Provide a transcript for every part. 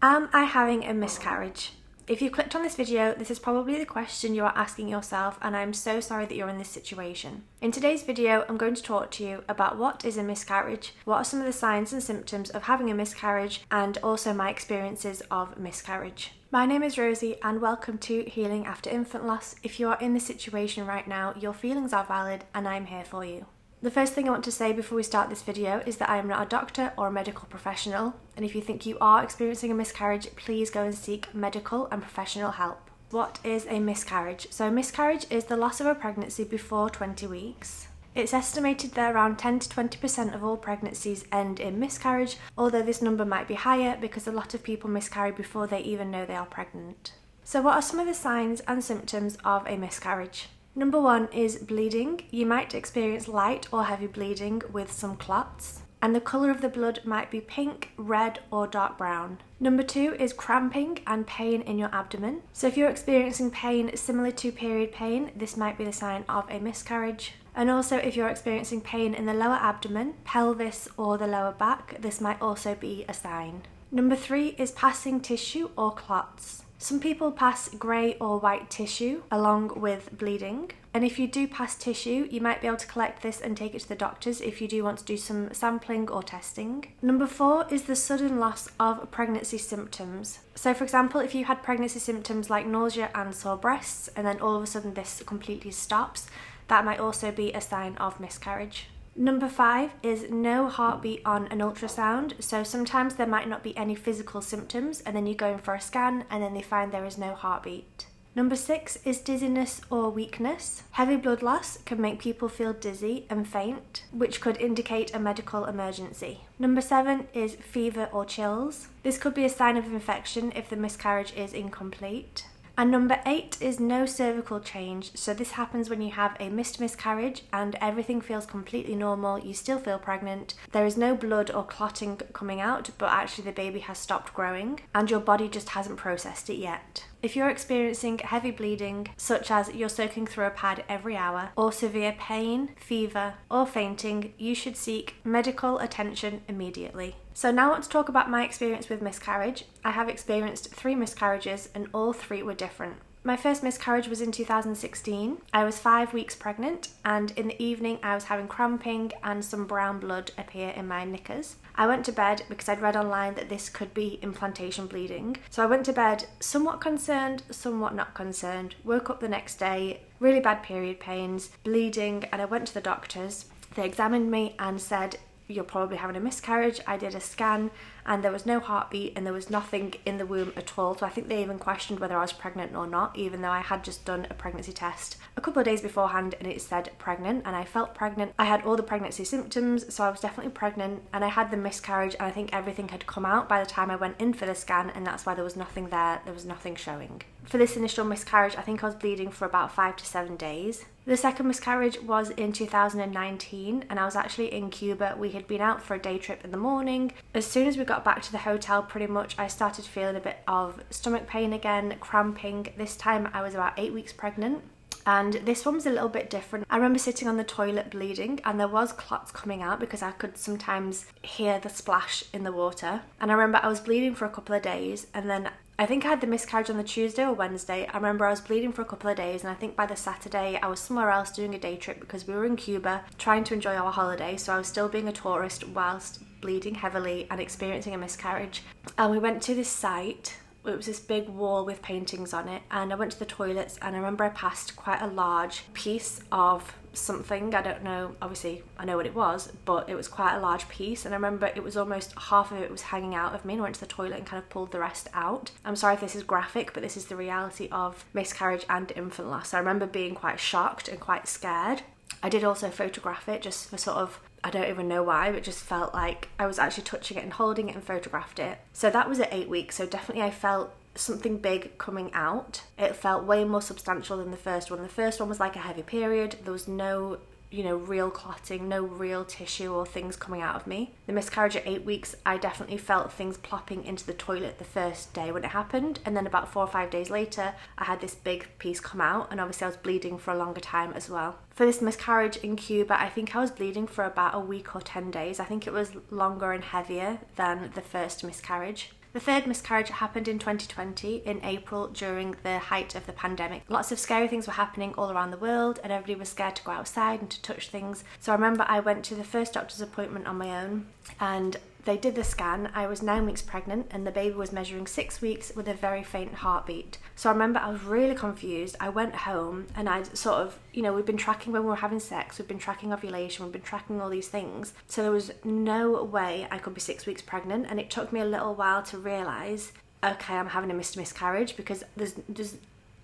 Am I having a miscarriage? If you clicked on this video, this is probably the question you are asking yourself, and I'm so sorry that you're in this situation. In today's video, I'm going to talk to you about what is a miscarriage, what are some of the signs and symptoms of having a miscarriage, and also my experiences of miscarriage. My name is Rosie and welcome to Healing After Infant Loss. If you are in this situation right now, your feelings are valid and I'm here for you. The first thing I want to say before we start this video is that I am not a doctor or a medical professional, and if you think you are experiencing a miscarriage, please go and seek medical and professional help. What is a miscarriage? So a miscarriage is the loss of a pregnancy before 20 weeks. It's estimated that around 10 to 20% of all pregnancies end in miscarriage, although this number might be higher because a lot of people miscarry before they even know they are pregnant. So what are some of the signs and symptoms of a miscarriage? Number 1 is bleeding. You might experience light or heavy bleeding with some clots, and the colour of the blood might be pink, red or dark brown. Number 2 is cramping and pain in your abdomen. So if you're experiencing pain similar to period pain, this might be the sign of a miscarriage. And also if you're experiencing pain in the lower abdomen, pelvis or the lower back, this might also be a sign. Number 3 is passing tissue or clots. Some people pass grey or white tissue along with bleeding, and if you do pass tissue, you might be able to collect this and take it to the doctors if you do want to do some sampling or testing. Number 4 is the sudden loss of pregnancy symptoms. So for example, if you had pregnancy symptoms like nausea and sore breasts, and then all of a sudden this completely stops, that might also be a sign of miscarriage. Number 5 is no heartbeat on an ultrasound. So sometimes there might not be any physical symptoms and then you go in for a scan and then they find there is no heartbeat. Number 6 is dizziness or weakness. Heavy blood loss can make people feel dizzy and faint, which could indicate a medical emergency. Number 7 is fever or chills. This could be a sign of infection if the miscarriage is incomplete. And number 8 is no cervical change. So this happens when you have a missed miscarriage and everything feels completely normal, you still feel pregnant, there is no blood or clotting coming out, but actually the baby has stopped growing and your body just hasn't processed it yet. If you're experiencing heavy bleeding, such as you're soaking through a pad every hour, or severe pain, fever, or fainting, you should seek medical attention immediately. So now I want to talk about my experience with miscarriage. I have experienced 3 miscarriages and all 3 were different. My first miscarriage was in 2016. I was 5 weeks pregnant and in the evening I was having cramping and some brown blood appear in my knickers. I went to bed because I'd read online that this could be implantation bleeding. So I went to bed somewhat concerned, somewhat not concerned. Woke up the next day, really bad period pains, bleeding, and I went to the doctors. They examined me and said, "You're probably having a miscarriage." I did a scan and there was no heartbeat and there was nothing in the womb at all. So I think they even questioned whether I was pregnant or not, even though I had just done a pregnancy test a couple of days beforehand and it said pregnant, and I felt pregnant. I had all the pregnancy symptoms, so I was definitely pregnant, and I had the miscarriage and I think everything had come out by the time I went in for the scan, and that's why there was nothing there, there was nothing showing. For this initial miscarriage, I think I was bleeding for about 5 to 7 days. The second miscarriage was in 2019 and I was actually in Cuba. We had been out for a day trip in the morning. As soon as we got back to the hotel, pretty much I started feeling a bit of stomach pain again, cramping. This time I was about 8 weeks pregnant. And this one was a little bit different. I remember sitting on the toilet bleeding and there was clots coming out because I could sometimes hear the splash in the water. And I remember I was bleeding for a couple of days, and then I think I had the miscarriage on the Tuesday or Wednesday. I remember I was bleeding for a couple of days, and I think by the Saturday I was somewhere else doing a day trip because we were in Cuba trying to enjoy our holiday. So I was still being a tourist whilst bleeding heavily and experiencing a miscarriage. And we went to this site. It was this big wall with paintings on it, and I went to the toilets and I remember I passed quite a large piece of something. I don't know, obviously I know what it was, but it was quite a large piece, and I remember it was almost half of it was hanging out of me, and I went to the toilet and kind of pulled the rest out. I'm sorry if this is graphic, but this is the reality of miscarriage and infant loss. I remember being quite shocked and quite scared. I did also photograph it just for sort of, I don't even know why, but just felt like I was actually touching it and holding it and photographed it. So that was at 8 weeks, so definitely I felt something big coming out. It felt way more substantial than the first one. The first one was like a heavy period. There was no real clotting, no real tissue or things coming out of me. The miscarriage at 8 weeks, I definitely felt things plopping into the toilet the first day when it happened, and then about 4 or 5 days later I had this big piece come out, and obviously I was bleeding for a longer time as well. For this miscarriage in Cuba, I think I was bleeding for about a week or 10 days. I think it was longer and heavier than the first miscarriage. The third miscarriage happened in 2020 in April during the height of the pandemic. Lots of scary things were happening all around the world and everybody was scared to go outside and to touch things. So I remember I went to the first doctor's appointment on my own and they did the scan. I was 9 weeks pregnant and the baby was measuring 6 weeks with a very faint heartbeat. So I remember I was really confused. I went home and I'd sort of, we'd been tracking when we were having sex, we'd been tracking ovulation, we'd been tracking all these things. So there was no way I could be 6 weeks pregnant, and it took me a little while to realise, okay, I'm having a miscarriage, because there's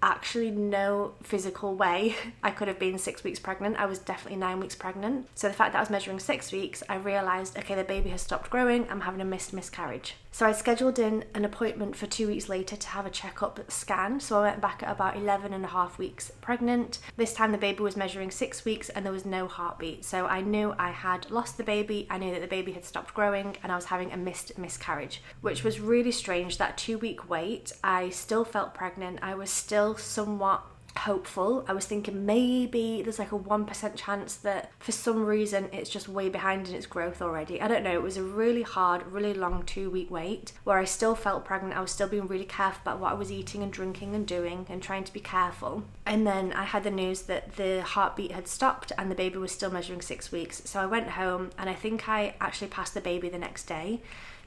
actually no physical way I could have been 6 weeks pregnant. I was definitely 9 weeks pregnant. So the fact that I was measuring 6 weeks, I realised, okay, the baby has stopped growing, I'm having a miscarriage. So I scheduled in an appointment for 2 weeks later to have a checkup scan. So I went back at about 11 and a half weeks pregnant. This time the baby was measuring 6 weeks and there was no heartbeat. So I knew I had lost the baby, I knew that the baby had stopped growing, and I was having a miscarriage, which was really strange. That 2 week wait, I still felt pregnant. I was still somewhat hopeful. I was thinking maybe there's like a 1% chance that for some reason it's just way behind in its growth already. I don't know. It was a really hard, really long 2 week wait where I still felt pregnant. I was still being really careful about what I was eating and drinking and doing and trying to be careful. And then I had the news that the heartbeat had stopped and the baby was still measuring 6 weeks. So I went home and I think I actually passed the baby the next day.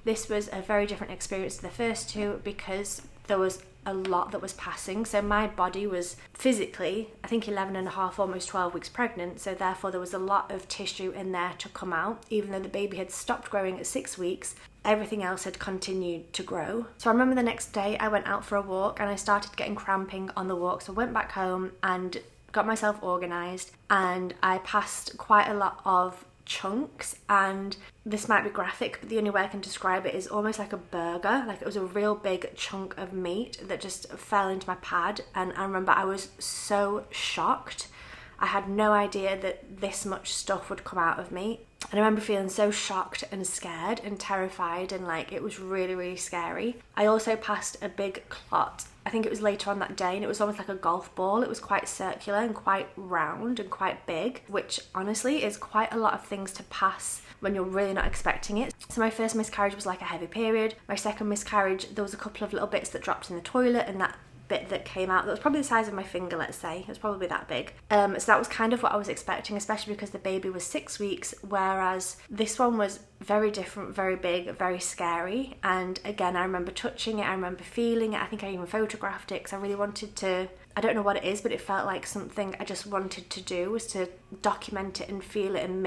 This was a very different experience to the first two because there was a lot that was passing. So my body was physically, I think 11 and a half, almost 12 weeks pregnant. So therefore there was a lot of tissue in there to come out. Even though the baby had stopped growing at 6 weeks, everything else had continued to grow. So I remember the next day I went out for a walk and I started getting cramping on the walk. So I went back home and got myself organised, and I passed quite a lot of chunks, and this might be graphic, but the only way I can describe it is almost like a burger. Like it was a real big chunk of meat that just fell into my pad, and I remember I was so shocked. I had no idea that this much stuff would come out of me. And I remember feeling so shocked and scared and terrified, and like it was really, really scary. I also passed a big clot. I think it was later on that day, and it was almost like a golf ball. It was quite circular and quite round and quite big, which honestly is quite a lot of things to pass when you're really not expecting it. So my first miscarriage was like a heavy period. My second miscarriage, there was a couple of little bits that dropped in the toilet, and that bit that came out that was probably the size of my finger, let's say. It was probably that big. So that was kind of what I was expecting, especially because the baby was 6 weeks, whereas this one was very different, very big, very scary. And again, I remember touching it, I remember feeling it. I think I even photographed it because I really wanted to, I don't know what it is, but it felt like something I just wanted to do was to document it and feel it and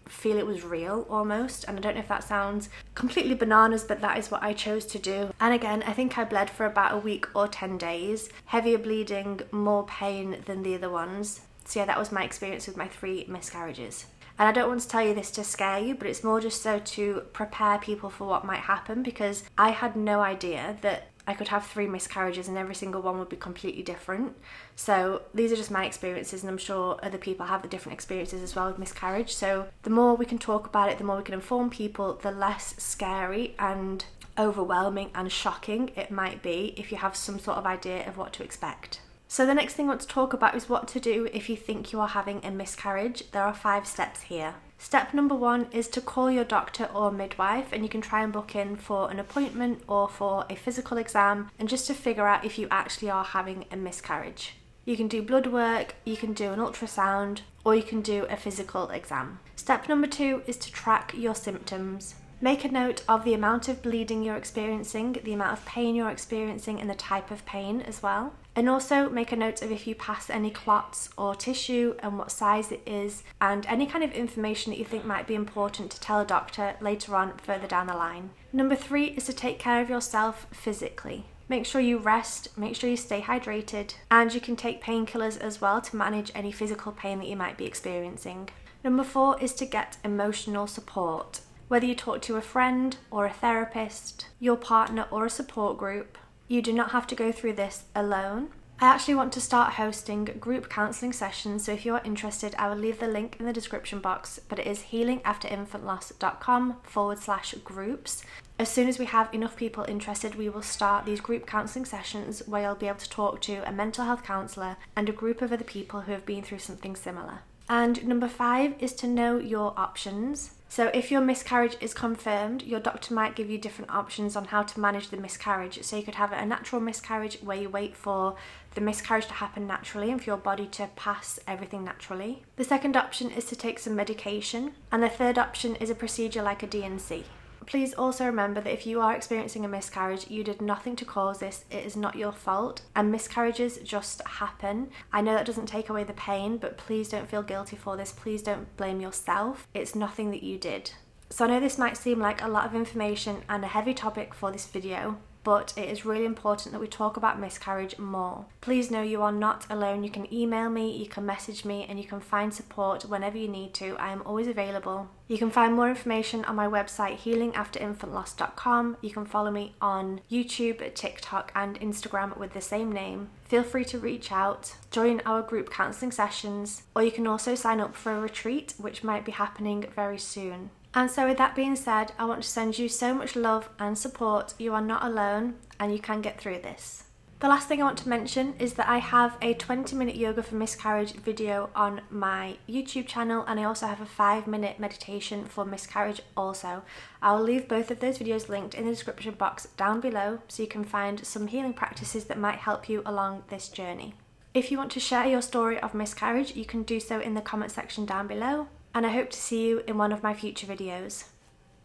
feel it was real almost. And I don't know if that sounds completely bananas, but that is what I chose to do. And again, I think I bled for about a week or 10 days. Heavier bleeding, more pain than the other ones. So yeah, that was my experience with my 3 miscarriages. And I don't want to tell you this to scare you, but it's more just so to prepare people for what might happen, because I had no idea that I could have 3 miscarriages and every single one would be completely different. So these are just my experiences, and I'm sure other people have the different experiences as well with miscarriage. So the more we can talk about it, the more we can inform people, the less scary and overwhelming and shocking it might be if you have some sort of idea of what to expect. So the next thing I want to talk about is what to do if you think you are having a miscarriage. There are 5 steps here. Step number 1 is to call your doctor or midwife, and you can try and book in for an appointment or for a physical exam, and just to figure out if you actually are having a miscarriage. You can do blood work, you can do an ultrasound, or you can do a physical exam. Step number 2 is to track your symptoms. Make a note of the amount of bleeding you're experiencing, the amount of pain you're experiencing, and the type of pain as well. And also make a note of if you pass any clots or tissue and what size it is, and any kind of information that you think might be important to tell a doctor later on further down the line. Number 3 is to take care of yourself physically. Make sure you rest, make sure you stay hydrated, and you can take painkillers as well to manage any physical pain that you might be experiencing. Number 4 is to get emotional support. Whether you talk to a friend or a therapist, your partner or a support group, you do not have to go through this alone. I actually want to start hosting group counselling sessions, so if you're interested, I will leave the link in the description box, but it is healingafterinfantloss.com/groups. As soon as we have enough people interested, we will start these group counselling sessions where you'll be able to talk to a mental health counsellor and a group of other people who have been through something similar. And number 5 is to know your options. So if your miscarriage is confirmed, your doctor might give you different options on how to manage the miscarriage. So you could have a natural miscarriage where you wait for the miscarriage to happen naturally and for your body to pass everything naturally. The second option is to take some medication. And the third option is a procedure like a D&C. Please also remember that if you are experiencing a miscarriage, you did nothing to cause this. It is not your fault, and miscarriages just happen. I know that doesn't take away the pain, but please don't feel guilty for this. Please don't blame yourself. It's nothing that you did. So I know this might seem like a lot of information and a heavy topic for this video, but it is really important that we talk about miscarriage more. Please know you are not alone. You can email me, you can message me, and you can find support whenever you need to. I am always available. You can find more information on my website, healingafterinfantloss.com. You can follow me on YouTube, TikTok, and Instagram with the same name. Feel free to reach out, join our group counselling sessions, or you can also sign up for a retreat, which might be happening very soon. And so with that being said, I want to send you so much love and support. You are not alone and you can get through this. The last thing I want to mention is that I have a 20-minute yoga for miscarriage video on my YouTube channel, and I also have a 5-minute meditation for miscarriage also. I'll leave both of those videos linked in the description box down below so you can find some healing practices that might help you along this journey. If you want to share your story of miscarriage, you can do so in the comment section down below. And I hope to see you in one of my future videos.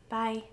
Bye.